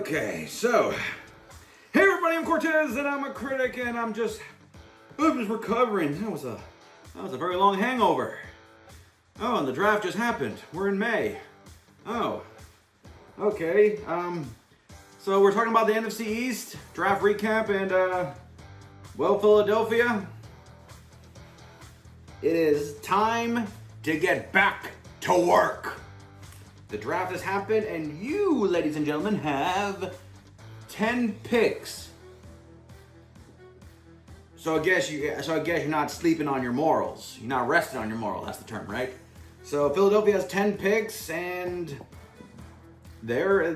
Okay, so hey everybody, I'm Cortez and I'm a critic, and I'm just recovering. That was a very long hangover. Oh, and the draft just happened. We're in May. Oh, okay. So we're talking about the NFC East draft recap, and well, Philadelphia, it is time to get back to work. The draft has happened, and you, ladies and gentlemen, have 10 picks. So I guess you're not sleeping on your morals. You're not resting on your moral. That's the term, right? So Philadelphia has 10 picks, and they're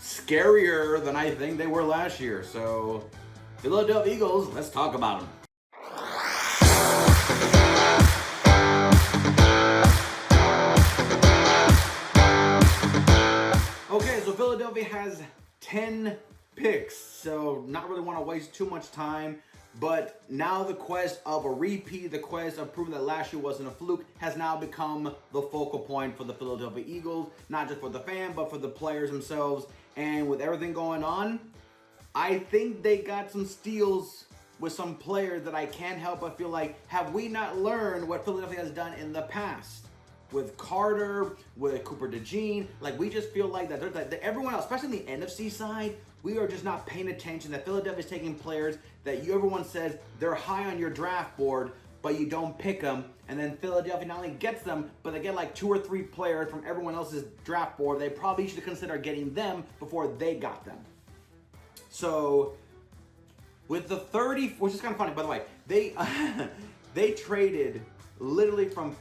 scarier than I think they were last year. So Philadelphia Eagles, let's talk about them. Okay, so Philadelphia has 10 picks, so not really want to waste too much time, but now the quest of a repeat, the quest of proving that last year wasn't a fluke, has now become the focal point for the Philadelphia Eagles, not just for the fan, but for the players themselves. And with everything going on, I think they got some steals with some players that I can't help but feel like, have we not learned what Philadelphia has done in the past? With Carter, with Cooper DeJean, like we just feel like that everyone else, especially in the NFC side, we are just not paying attention. That Philadelphia's taking players that everyone says they're high on your draft board, but you don't pick them. And then Philadelphia not only gets them, but they get like 2 or 3 players from everyone else's draft board. They probably should consider getting them before they got them. So with the 30, which is kind of funny, by the way, they traded literally from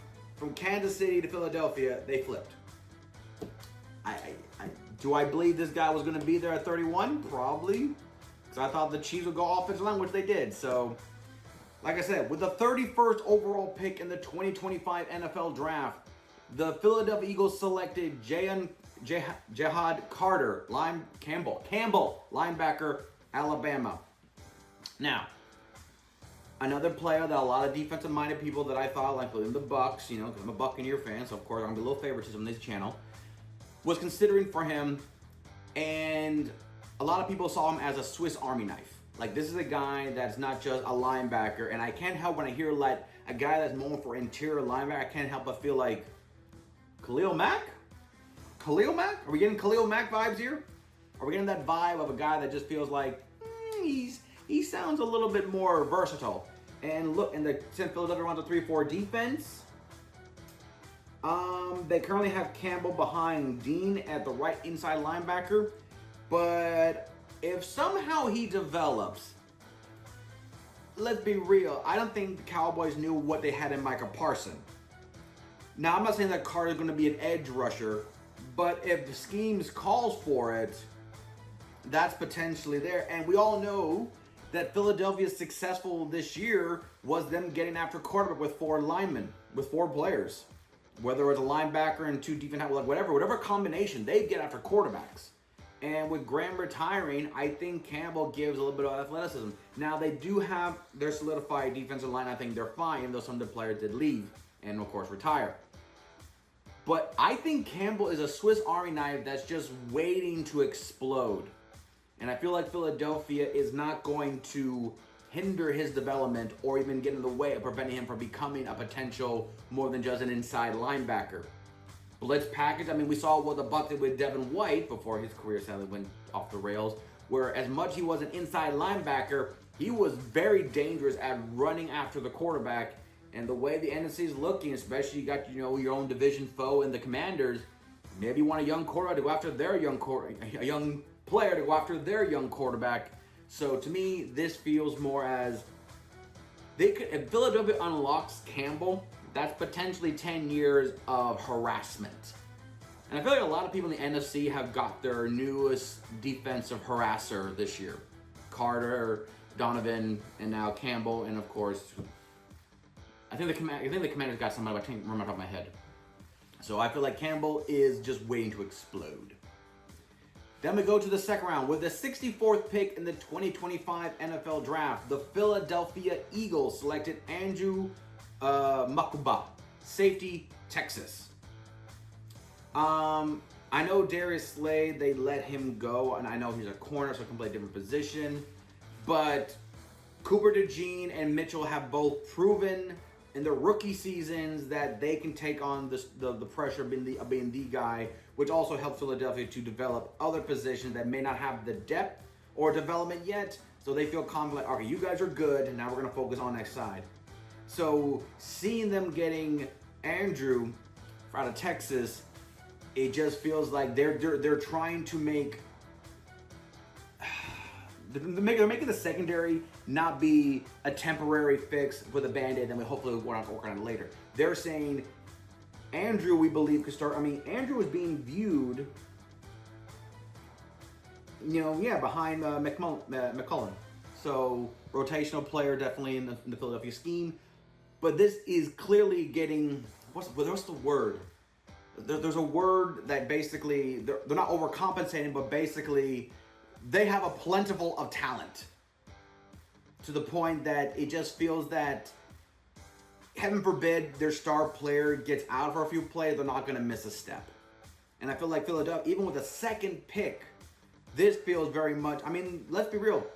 Kansas City to Philadelphia. They flipped. Do I believe this guy was going to be there at 31? Probably. Because I thought the Chiefs would go offensive line, which they did. So, like I said, with the 31st overall pick in the 2025 NFL Draft, the Philadelphia Eagles selected Jihad Carter, Campbell, linebacker, Alabama. Now, another player that a lot of defensive-minded people that I thought, like including the Bucs, because I'm a Buccaneer fan, so of course I'm a little favoritism on this channel, was considering for him, and a lot of people saw him as a Swiss Army knife. Like, this is a guy that's not just a linebacker, and I can't help when I hear like a guy that's known for interior linebacker, I can't help but feel like Khalil Mack? Khalil Mack? Are we getting Khalil Mack vibes here? Are we getting that vibe of a guy that just feels like he sounds a little bit more versatile? And look, since Philadelphia runs a 3-4 defense, they currently have Campbell behind Dean at the right inside linebacker. But if somehow he develops, let's be real, I don't think the Cowboys knew what they had in Micah Parsons. Now, I'm not saying that Carter's going to be an edge rusher, but if the schemes calls for it, that's potentially there. And we all know that Philadelphia's successful this year was them getting after quarterback with 4 linemen, with 4 players. Whether it was a linebacker and 2 defense, like whatever combination, they get after quarterbacks. And with Graham retiring, I think Campbell gives a little bit of athleticism. Now, they do have their solidified defensive line. I think they're fine, even though some of the players did leave and, of course, retire. But I think Campbell is a Swiss Army knife that's just waiting to explode. And I feel like Philadelphia is not going to hinder his development or even get in the way of preventing him from becoming a potential more than just an inside linebacker. Blitz package, I mean, we saw what the Bucs did with Devin White before his career sadly went off the rails, where as much he was an inside linebacker, he was very dangerous at running after the quarterback. And the way the NFC is looking, especially you got your own division foe in the Commanders, maybe you want a young quarterback to go after their a young player to go after their young quarterback. So to me, this feels more as if Philadelphia unlocks Campbell, that's potentially 10 years of harassment. And I feel like a lot of people in the NFC have got their newest defensive harasser this year. Carter, Donovan, and now Campbell, and of course, I think the Commanders got somebody, but I can't remember off my head. So I feel like Campbell is just waiting to explode. Then we go to the second round. With the 64th pick in the 2025 NFL Draft, the Philadelphia Eagles selected Andrew Makuba, safety, Texas. I know Darius Slay, they let him go, and I know he's a corner, so he can play a different position. But Cooper DeJean and Mitchell have both proven in their rookie seasons that they can take on the pressure of being the guy, which also helps Philadelphia to develop other positions that may not have the depth or development yet. So they feel confident, okay, you guys are good, and now we're going to focus on next side. So seeing them getting Andrew out of Texas, it just feels like they're trying to make they're making the secondary not be a temporary fix with a band-aid, and we hopefully we're not working on it later. They're saying Andrew, we believe, could start. I mean, Andrew is being viewed, behind McCullough. So rotational player, definitely in the Philadelphia scheme. But this is clearly getting what's the word? There's a word that basically they're not overcompensating, but basically they have a plentiful of talent to the point that it just feels that, heaven forbid, their star player gets out for a few plays, they're not going to miss a step. And I feel like Philadelphia, even with a second pick, this feels very much, I mean, let's be real.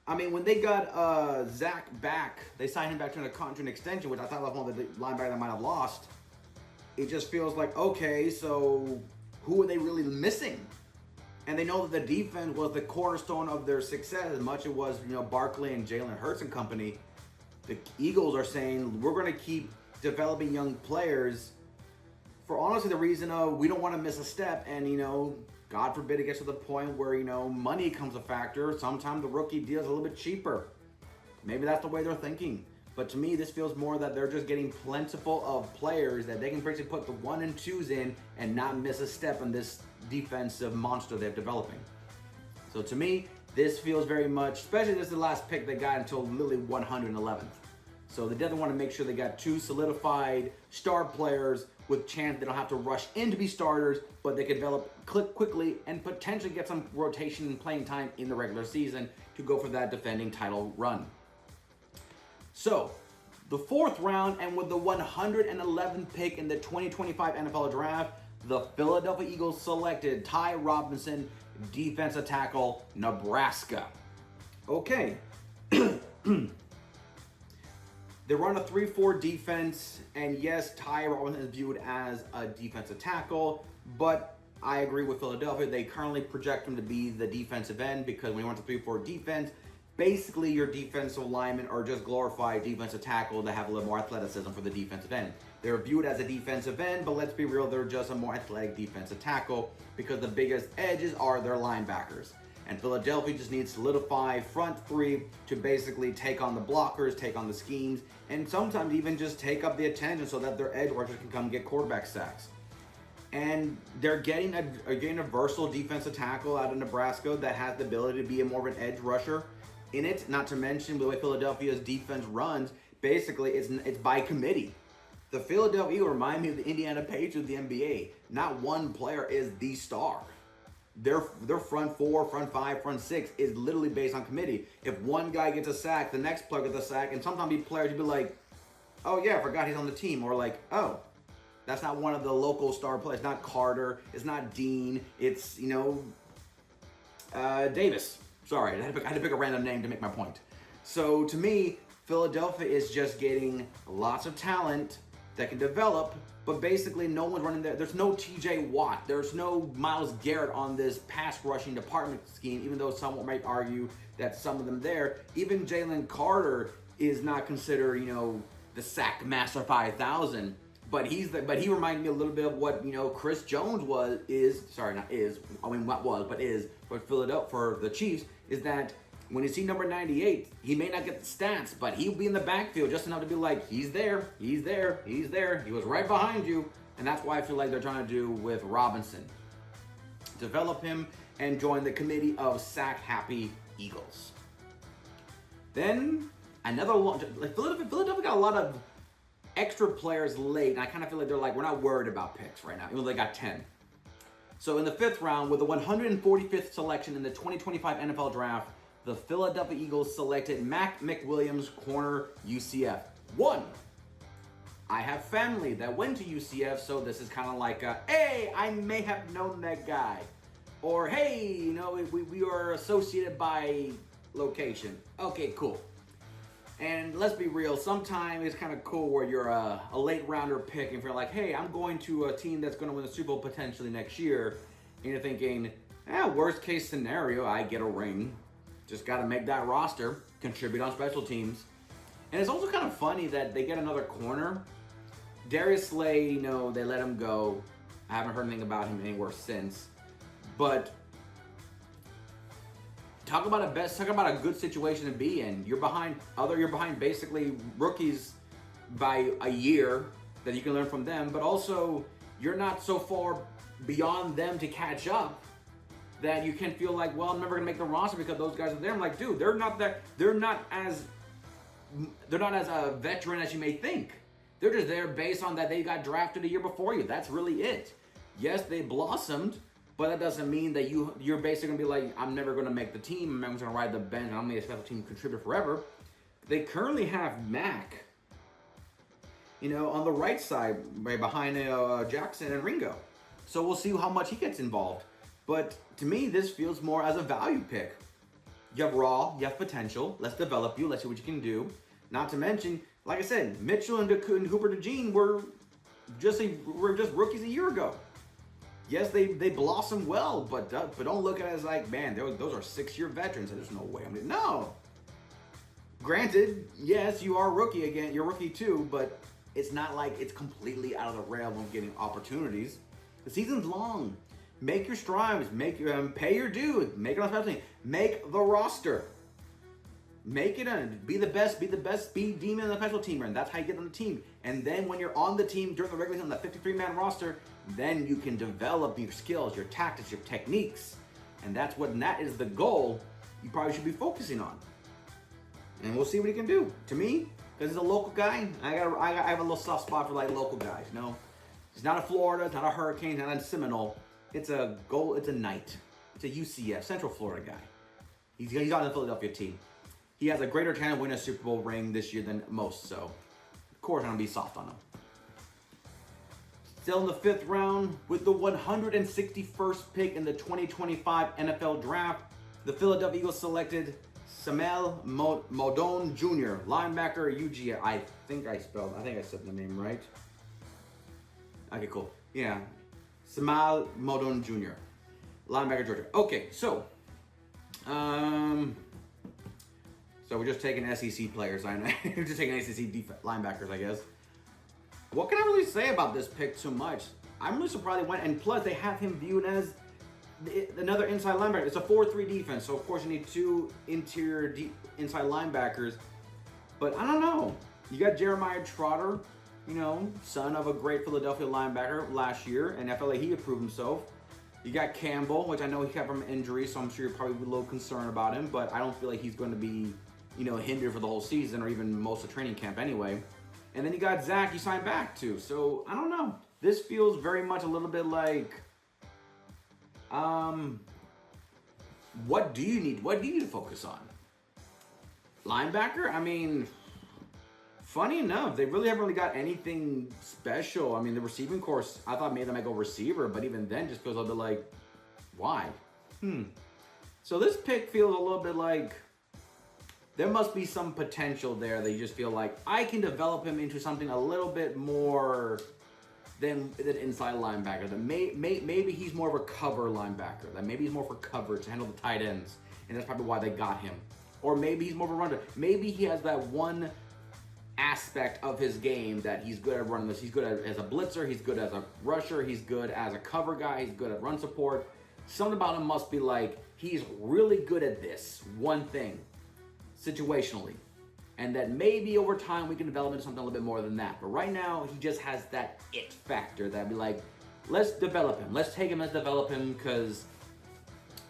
I mean, when they got Zach back, they signed him back to a contract extension, which I thought was one of the linebackers that might have lost. It just feels like, okay, so who are they really missing? And they know that the defense was the cornerstone of their success as much as it was, Barkley and Jalen Hurts and company. The Eagles are saying, we're going to keep developing young players for honestly the reason of we don't want to miss a step. And, God forbid it gets to the point where, money comes a factor. Sometimes the rookie deal is a little bit cheaper. Maybe that's the way they're thinking. But to me, this feels more that they're just getting plentiful of players that they can basically put the 1 and 2s in and not miss a step in this defensive monster they're developing. So to me, this feels very much, especially this is the last pick they got until literally 111th. So they definitely want to make sure they got 2 solidified star players with chance they don't have to rush in to be starters, but they can develop quickly and potentially get some rotation and playing time in the regular season to go for that defending title run. So, the 4th round, and with the 111th pick in the 2025 NFL Draft, the Philadelphia Eagles selected Ty Robinson, defensive tackle, Nebraska. Okay. They run a 3-4 defense, and yes, Ty Robinson is viewed as a defensive tackle, but I agree with Philadelphia. They currently project him to be the defensive end because when you want a 3-4 defense, basically your defensive linemen are just glorified defensive tackle that have a little more athleticism for the defensive end. They're viewed as a defensive end, but let's be real, they're just a more athletic defensive tackle because the biggest edges are their linebackers. And Philadelphia just needs to solidify front 3 to basically take on the blockers, take on the schemes, and sometimes even just take up the attention so that their edge rushers can come get quarterback sacks. And they're getting a versatile defensive tackle out of Nebraska that has the ability to be a more of an edge rusher in it. Not to mention the way Philadelphia's defense runs, basically it's by committee. The Philadelphia Eagles remind me of the Indiana Patriots of the NBA. Not one player is the star. Their front 4, front 5, front 6 is literally based on committee. If one guy gets a sack, the next player gets a sack, and sometimes these players will be like, oh yeah, I forgot he's on the team, or like, oh, that's not one of the local star players. It's not Carter, it's not Dean, it's, Davis. Sorry, I had to pick a random name to make my point. So to me, Philadelphia is just getting lots of talent that can develop, but basically no one's running there. There's no TJ Watt. There's no Myles Garrett on this pass rushing department scheme, even though someone might argue that some of them there. Even Jalen Carter is not considered, the sack master 5,000, but he reminded me a little bit of what, Chris Jones is for Philadelphia, for the Chiefs, is that when you see number 98, he may not get the stats, but he'll be in the backfield just enough to be like, he's there, he's there, he's there. He was right behind you. And that's why I feel like they're trying to do with Robinson. Develop him and join the committee of sack-happy Eagles. Then, Philadelphia got a lot of extra players late, and I kind of feel like they're like, we're not worried about picks right now, even though they got 10. So in the 5th round, with the 145th selection in the 2025 NFL Draft, the Philadelphia Eagles selected Mac McWilliams, corner, UCF. 1. I have family that went to UCF, so this is kind of like, hey, I may have known that guy. Or, hey, you know, we are associated by location. Okay, cool. And let's be real, sometimes it's kind of cool where you're a late rounder pick and you're like, hey, I'm going to a team that's going to win the Super Bowl potentially next year. And you're thinking, worst case scenario, I get a ring. Just got to make that roster, contribute on special teams. And it's also kind of funny that they get another corner. Darius Slay, you know, they let him go. I haven't heard anything about him anywhere since. But talk about a good situation to be in. You're behind basically rookies by a year that you can learn from them, but also you're not so far beyond them to catch up that you can feel like, well, I'm never gonna make the roster because those guys are there. I'm like, dude, they're not as a veteran as you may think. They're just there based on that they got drafted a year before you. That's really it. Yes, they blossomed, but that doesn't mean that you're basically going to be like, I'm never going to make the team. I'm just going to ride the bench. I'm going to be a special team contributor forever. They currently have Mac, you know, on the right side, right behind Jackson and Ringo. So we'll see how much he gets involved. But to me, this feels more as a value pick. You have raw, you have potential. Let's develop you. Let's see what you can do. Not to mention, like I said, Mitchell and Hooper DeJean were just rookies a year ago. Yes, they blossomed well, but don't look at it as like, man, those are 6-year veterans. There's no way. No. Granted, yes, you are a rookie again. You're a rookie too, but it's not like it's completely out of the realm of getting opportunities. The season's long. Make your strides. Pay your dues. Make it on special team. Make the roster. Make it be the best speed demon in the special teamer, and that's how you get on the team. And then when you're on the team during the regular season, the 53-man roster, then you can develop your skills, your tactics, your techniques. And that is the goal you probably should be focusing on. And we'll see what he can do. To me, because he's a local guy, I have a little soft spot for like local guys, you know? It's not a Florida, it's not a Hurricane, it's not a Seminole. It's a Knight. It's a UCF, Central Florida guy. He's on the Philadelphia team. He has a greater chance of winning a Super Bowl ring this year than most, so of course I'm going to be soft on him. Still in the 5th round, with the 161st pick in the 2025 NFL Draft, the Philadelphia Eagles selected Samuel Modone Jr., linebacker, UGA. I think I said the name right. Okay, cool. Yeah, Samuel Modone Jr., linebacker, Georgia. Okay, so we're just taking SEC players. I know. We're just taking SEC linebackers, I guess. What can I really say about this pick too much? I'm really surprised they went, and plus they have him viewed as another inside linebacker. It's a 4-3 defense, so of course you need 2 interior inside linebackers. But I don't know. You got Jeremiah Trotter, you know, son of a great Philadelphia linebacker last year, and I feel like he approved himself. You got Campbell, which I know he got from injury, so I'm sure you're probably a little concerned about him, but I don't feel like he's going to be, you know, hindered for the whole season or even most of training camp anyway. And then you got Zach, you signed back to. So, I don't know. This feels very much a little bit like, what do you need? What do you need to focus on? Linebacker? I mean, funny enough, they really haven't really got anything special. I mean, the receiving course, I thought maybe they might go receiver, but even then just feels a little bit like, why? So this pick feels a little bit like there must be some potential there that you just feel like I can develop him into something a little bit more than inside linebacker. That maybe he's more of a cover linebacker. That maybe he's more for coverage to handle the tight ends, and that's probably why they got him. Or maybe he's more of a runner. Maybe he has that one aspect of his game that he's good at running this. He's good as a blitzer. He's good as a rusher. He's good as a cover guy. He's good at run support. Something about him must be like he's really good at this one thing situationally, and that maybe over time we can develop into something a little bit more than that. But right now he just has that it factor that be like, let's develop him. Let's take him, let's develop him, because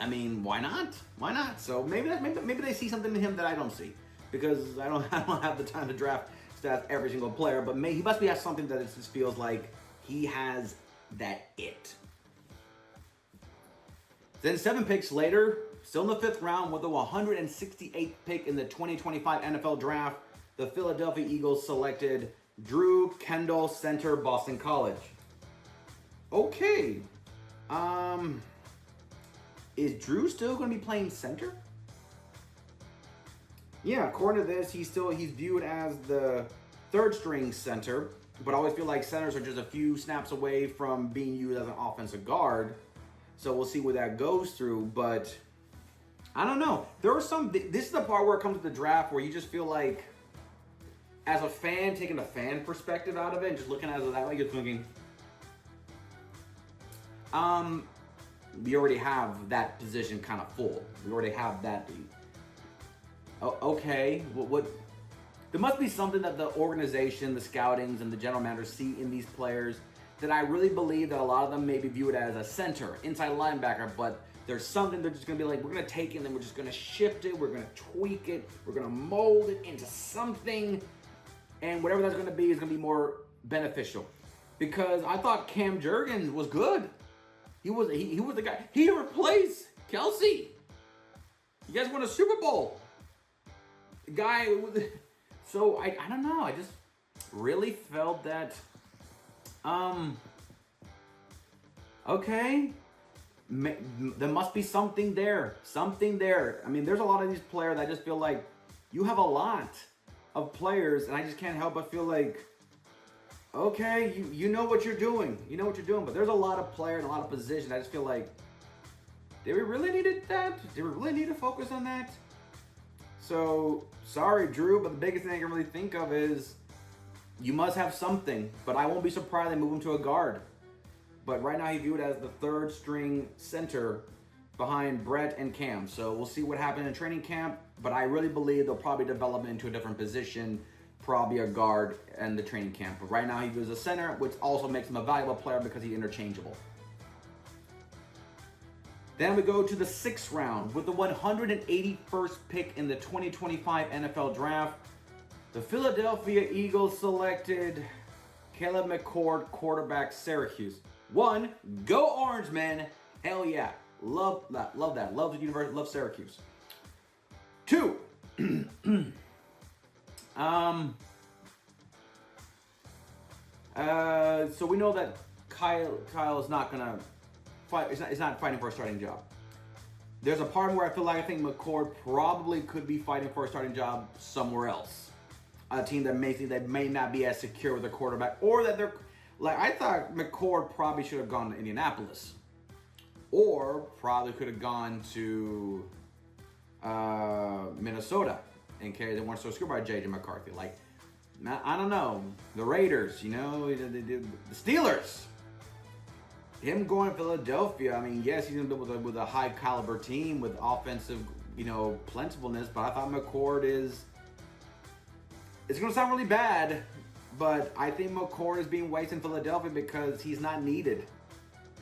I mean, why not? Why not? So maybe they see something in him that I don't see, because I don't have the time to draft stats every single player. But he must be has something that it just feels like he has that it. Then 7 picks later, still in the 5th round with the 168th pick in the 2025 NFL Draft, the Philadelphia Eagles selected Drew Kendall, center, Boston College. Okay. Is Drew still going to be playing center? Yeah, according to this, he's viewed as the third string center, but I always feel like centers are just a few snaps away from being used as an offensive guard. So we'll see where that goes through, but I don't know. There are some, this is the part where it comes to the draft where you just feel like, as a fan, taking a fan perspective out of it and just looking at it that way, you're thinking, we already have that position kind of full. We already have that. Oh, okay, what? There must be something that the organization, the scoutings, and the general managers see in these players that I really believe that a lot of them may be viewed as a center, inside linebacker, but there's something they're just going to be like, we're going to take it and then we're just going to shift it, we're going to tweak it, we're going to mold it into something, and whatever that's going to be is going to be more beneficial. Because I thought Cam Jurgens was good. He was the guy. He replaced Kelsey. You guys won a Super Bowl. The guy, so I don't know. I just really felt that, okay, there must be something there. Something there. I mean, there's a lot of these players that I just feel like you have a lot of players, and I just can't help but feel like, okay, you know what you're doing. You know what you're doing, but there's a lot of players, a lot of positions. I just feel like, did we really need that? Did we really need to focus on that? So, sorry, Drew, but the biggest thing I can really think of is you must have something, but I won't be surprised they move him to a guard. But right now, he's viewed as the third string center behind Brett and Cam. So we'll see what happens in training camp, but I really believe they'll probably develop him into a different position, probably a guard in the training camp. But right now, he views a center, which also makes him a valuable player because he's interchangeable. Then we go to the 6th round with the 181st pick in the 2025 NFL Draft. The Philadelphia Eagles selected Caleb McCord, quarterback, Syracuse. 1, go Orange, man. Hell yeah. Love that. Love that. Love the university. Love Syracuse. 2. So we know that Kyle is not gonna fight. It's not fighting for a starting job. There's a part where I think McCord probably could be fighting for a starting job somewhere else. A team that may not be as secure with their quarterback, or that they're like, I thought McCord probably should have gone to Indianapolis, or probably could have gone to Minnesota in case they weren't so screwed by JJ McCarthy. Like, I don't know, the Raiders, the Steelers. Him going to Philadelphia, I mean, yes, he's going to be with a high caliber team with offensive, plentifulness, but I thought McCord it's going to sound really bad, but I think McCord is being wasted in Philadelphia because he's not needed.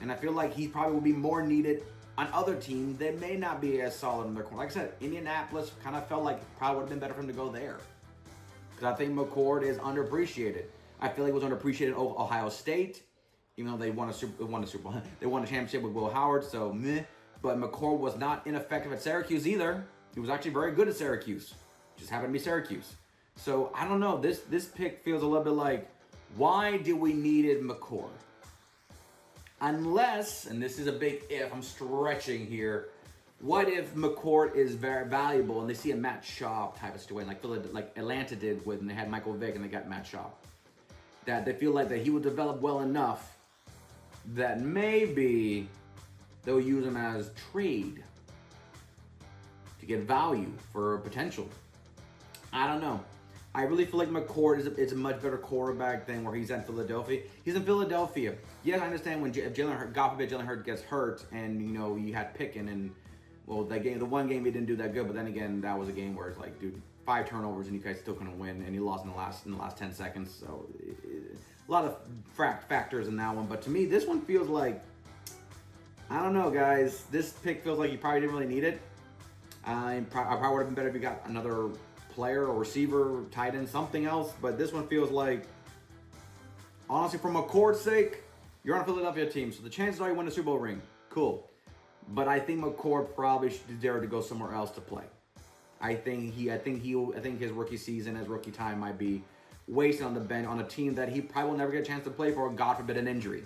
And I feel like he probably will be more needed on other teams that may not be as solid in their corner. Like I said, Indianapolis kind of felt like probably would have been better for him to go there. Because I think McCord is underappreciated. I feel like he was underappreciated at Ohio State. Even though they won a Super Bowl. They won a championship with Will Howard, so meh. But McCord was not ineffective at Syracuse either. He was actually very good at Syracuse. Just happened to be Syracuse. So, I don't know. This pick feels a little bit like, why do we needed McCord? Unless, and this is a big if, I'm stretching here, what if McCord is very valuable and they see a Matt Shaw type of situation, like Atlanta did when they had Michael Vick and they got Matt Shaw? That they feel like that he will develop well enough that maybe they'll use him as trade to get value for potential. I don't know. I really feel like McCord is a much better quarterback than where he's at Philadelphia. He's in Philadelphia. Yes, I understand when God forbid Jalen Hurts gets hurt and, you had Pickens and, well, the one game he didn't do that good, but then again, that was a game where it's like, dude, 5 turnovers and you guys still couldn't win, and you lost in the last 10 seconds. So a lot of factors in that one. But to me, this one feels like, I don't know, guys. This pick feels like you probably didn't really need it. I probably would have been better if you got another player or receiver, tight end, something else. But this one feels like, honestly, for McCord's sake, you're on a Philadelphia team, so the chances are you win a Super Bowl ring. Cool. But I think McCord probably should dare to go somewhere else to play. I think his rookie season, his rookie time might be wasted on the bench on a team that he probably will never get a chance to play for, God forbid an injury.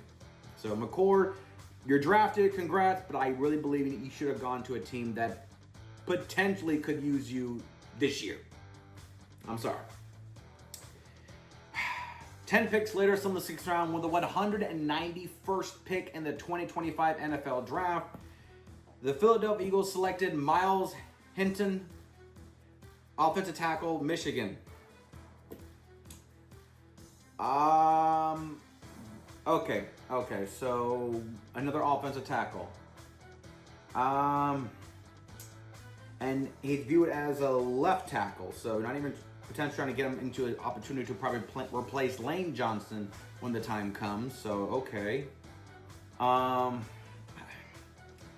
So McCord, you're drafted, congrats, but I really believe you should have gone to a team that potentially could use you this year. I'm sorry. 10 picks later, still in the 6th round, with the 191st pick in the 2025 NFL Draft, the Philadelphia Eagles selected Miles Hinton, offensive tackle, Michigan. Okay, so another offensive tackle. And he's viewed as a left tackle, so not even potentially trying to get him into an opportunity to probably replace Lane Johnson when the time comes. So okay.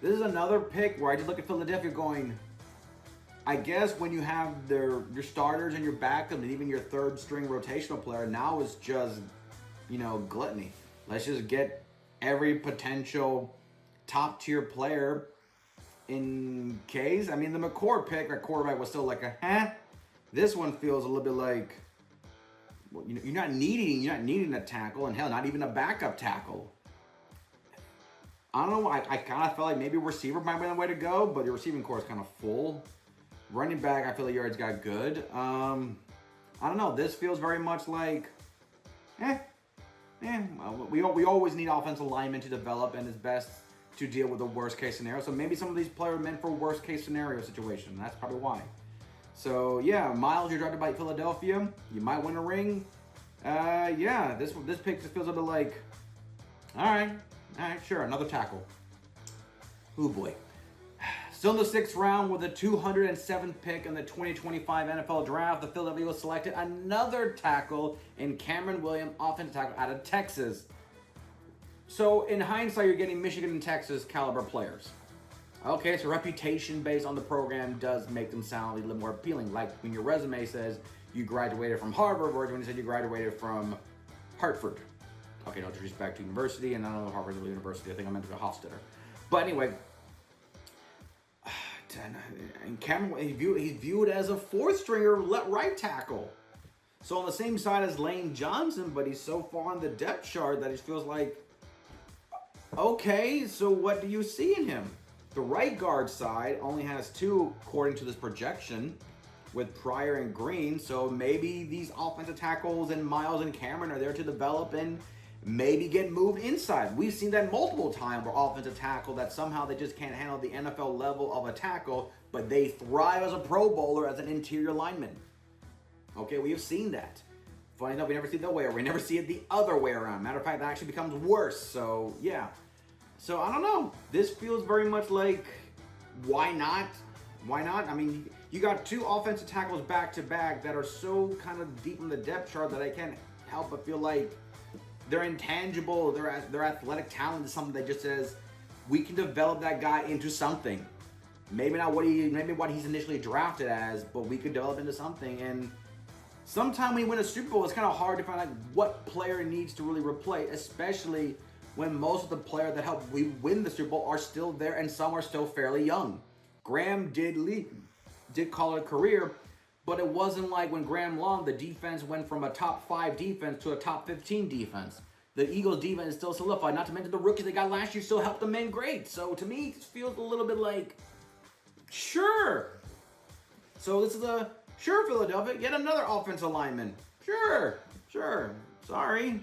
This is another pick where I just look at Philadelphia going, I guess when you have your starters and your backup and even your third string rotational player, now it's just, gluttony. Let's just get every potential top tier player in case. I mean, the McCord pick at quarterback was still like This one feels a little bit like, well, you're not needing a tackle, and hell, not even a backup tackle. I don't know. I kind of felt like maybe receiver might be the way to go, but the receiving core is kind of full. Running back, I feel like yards got good. I don't know. This feels very much like, we always need offensive linemen to develop, and it's best to deal with the worst case scenario. So maybe some of these players are meant for worst case scenario situation. That's probably why. So yeah, Miles, you're drafted by Philadelphia. You might win a ring. This pick just feels a bit like, all right, sure, another tackle. Oh boy. Still in the 6th round with the 207th pick in the 2025 NFL Draft, the Philadelphia Eagles selected another tackle in Cameron Williams, offensive tackle out of Texas. So in hindsight, you're getting Michigan and Texas caliber players. Okay, so reputation based on the program does make them sound a little more appealing. Like when your resume says you graduated from Harvard, or when you said you graduated from Hartford. Okay, no disrespect to university, and I don't know Harvard's a university. I think I meant to be a Hofstadter. But anyway, and Cameron, he's viewed as a 4th stringer right tackle. So on the same side as Lane Johnson, but he's so far on the depth chart that it feels like, okay, so what do you see in him? The right guard side only has 2 according to this projection with Pryor and Green. So maybe these offensive tackles and Miles and Cameron are there to develop and maybe get moved inside. We've seen that multiple times where offensive tackle that somehow they just can't handle the NFL level of a tackle, but they thrive as a Pro Bowler as an interior lineman. Okay, we have seen that. Funny enough, we never see it that way, or we never see it the other way around. Matter of fact, that actually becomes worse. So yeah. So I don't know. This feels very much like, why not? Why not? I mean, you got 2 offensive tackles back to back that are so kind of deep in the depth chart that I can't help but feel like they're intangible. Their athletic talent is something that just says we can develop that guy into something. Maybe not what he's initially drafted as, but we could develop into something. And sometime when you win a Super Bowl, it's kind of hard to find out what player needs to really replace, especially when most of the players that helped we win the Super Bowl are still there and some are still fairly young. Graham did call it a career, but it wasn't like when Graham Long, the defense went from a top 5 defense to a top 15 defense. The Eagles defense is still solidified, not to mention the rookies they got last year still helped them in great. So to me, it feels a little bit like, sure. So this is sure, Philadelphia, yet another offensive lineman. Sure. Sorry.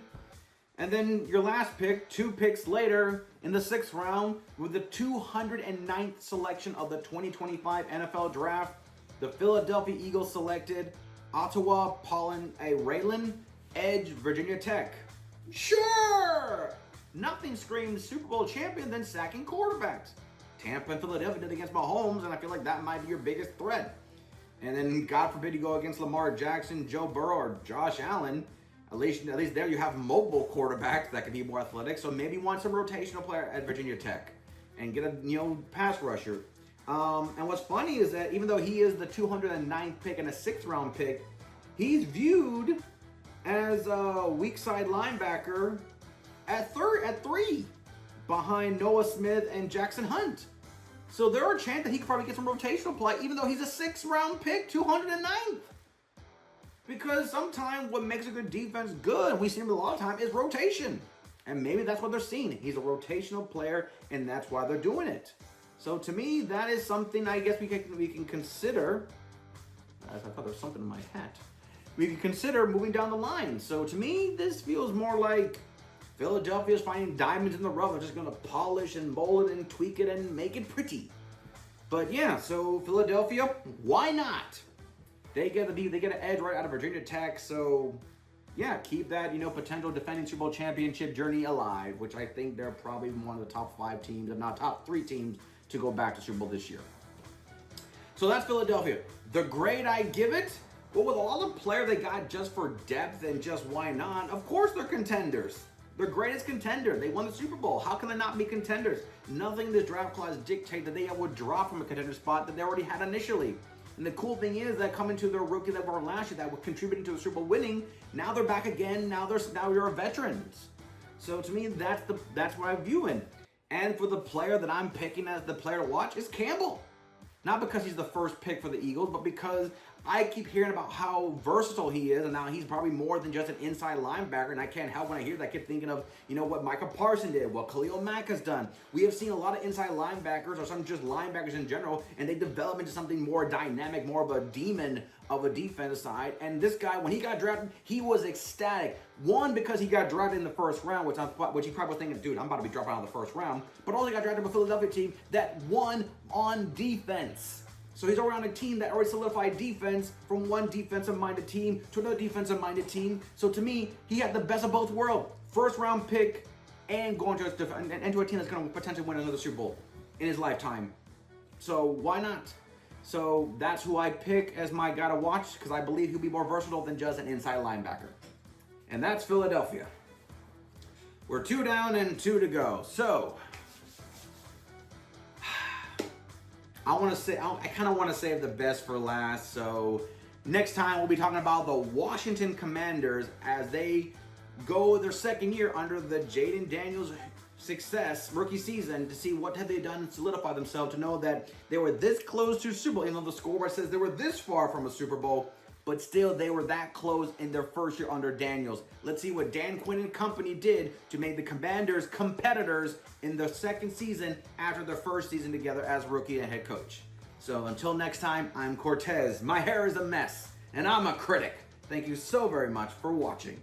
And then your last pick, 2 picks later in the 6th round, with the 209th selection of the 2025 NFL Draft, the Philadelphia Eagles selected Ottawa Paulin A. Raylan, edge, Virginia Tech. Sure! Nothing screams Super Bowl champion than sacking quarterbacks. Tampa and Philadelphia did against Mahomes, and I feel like that might be your biggest threat. And then, God forbid, you go against Lamar Jackson, Joe Burrow, or Josh Allen. At least there you have mobile quarterbacks that can be more athletic. So maybe you want some rotational player at Virginia Tech and get a pass rusher. And what's funny is that even though he is the 209th pick and a 6th round pick, he's viewed as a weak side linebacker at 3 behind Noah Smith and Jackson Hunt. So there are a chance that he could probably get some rotational play even though he's a 6th round pick, 209th. Because sometimes what makes a good defense good, we see him a lot of time, is rotation. And maybe that's what they're seeing. He's a rotational player, and that's why they're doing it. So to me, that is something I guess we can consider. I thought there was something in my hat. We can consider moving down the line. So to me, this feels more like Philadelphia's finding diamonds in the rough. They're just going to polish and mold it and tweak it and make it pretty. But yeah, so Philadelphia, why not? They get an edge right out of Virginia Tech. So yeah, keep that, potential defending Super Bowl championship journey alive, which I think they're probably one of the top 5 teams, if not top 3 teams, to go back to Super Bowl this year. So that's Philadelphia. The grade I give it, well, with all the players they got just for depth and just why not, of course they're contenders. They're greatest contender. They won the Super Bowl. How can they not be contenders? Nothing in this draft class dictates that they would drop from a contender spot that they already had initially. And the cool thing is that coming to their rookie that were last year that were contributing to the Super Bowl winning, now they're back again. Now you're veterans. So to me, that's what I'm viewing. And for the player that I'm picking as the player to watch is Campbell. Not because he's the first pick for the Eagles, but because I keep hearing about how versatile he is, and now he's probably more than just an inside linebacker, and I can't help when I hear that. I keep thinking of, what Micah Parsons did, what Khalil Mack has done. We have seen a lot of inside linebackers, or some just linebackers in general, and they develop into something more dynamic, more of a demon of a defensive side. And this guy, when he got drafted, he was ecstatic. One, because he got drafted in the first round, which he probably was thinking, dude, I'm about to be dropped out of the first round. But also he got drafted by a Philadelphia team that won on defense. So he's around a team that already solidified defense from one defensive-minded team to another defensive-minded team. So to me, he had the best of both worlds. First-round pick and going to a team that's going to potentially win another Super Bowl in his lifetime. So why not? So that's who I pick as my guy to watch because I believe he'll be more versatile than just an inside linebacker. And that's Philadelphia. We're 2 down and 2 to go. So I kind of want to save the best for last. So next time we'll be talking about the Washington Commanders as they go their second year under the Jaden Daniels success rookie season to see what have they done to solidify themselves to know that they were this close to Super Bowl, even though the scoreboard says they were this far from a Super Bowl, but still they were that close in their first year under Daniels. Let's see what Dan Quinn and company did to make the Commanders competitors in the second season after their first season together as rookie and head coach. So until next time, I'm Cortez. My hair is a mess, and I'm a critic. Thank you so very much for watching.